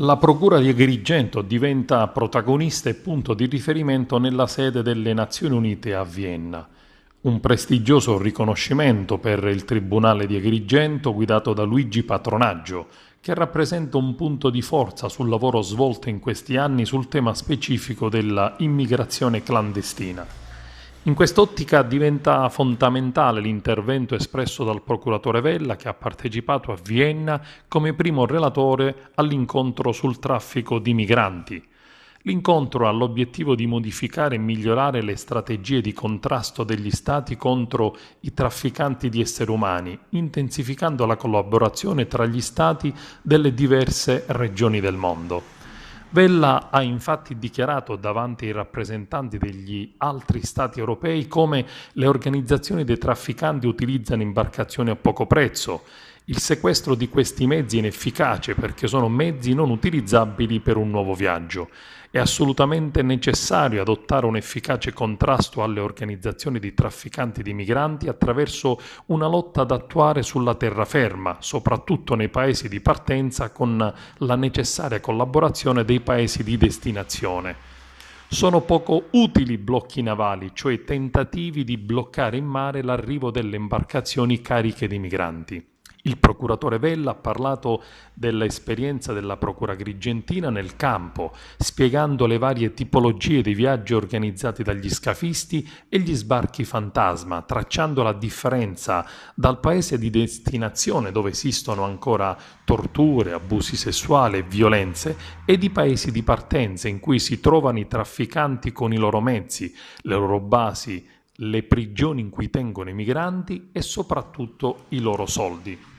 La Procura di Agrigento diventa protagonista e punto di riferimento nella sede delle Nazioni Unite a Vienna. Un prestigioso riconoscimento per il Tribunale di Agrigento guidato da Luigi Patronaggio, che rappresenta un punto di forza sul lavoro svolto in questi anni sul tema specifico della immigrazione clandestina. In quest'ottica diventa fondamentale l'intervento espresso dal procuratore Vella, che ha partecipato a Vienna come primo relatore all'incontro sul traffico di migranti. L'incontro ha l'obiettivo di modificare e migliorare le strategie di contrasto degli Stati contro i trafficanti di esseri umani, intensificando la collaborazione tra gli Stati delle diverse regioni del mondo. Vella ha infatti dichiarato davanti ai rappresentanti degli altri Stati europei come le organizzazioni dei trafficanti utilizzano imbarcazioni a poco prezzo. Il sequestro di questi mezzi è inefficace perché sono mezzi non utilizzabili per un nuovo viaggio. È assolutamente necessario adottare un efficace contrasto alle organizzazioni di trafficanti di migranti attraverso una lotta da attuare sulla terraferma, soprattutto nei paesi di partenza, con la necessaria collaborazione dei paesi di destinazione. Sono poco utili blocchi navali, cioè tentativi di bloccare in mare l'arrivo delle imbarcazioni cariche di migranti. Il procuratore Vella ha parlato dell'esperienza della Procura Agrigentina nel campo, spiegando le varie tipologie di viaggi organizzati dagli scafisti e gli sbarchi fantasma, tracciando la differenza dal paese di destinazione dove esistono ancora torture, abusi sessuali e violenze e di paesi di partenza in cui si trovano i trafficanti con i loro mezzi, le loro basi, le prigioni in cui tengono i migranti e soprattutto i loro soldi.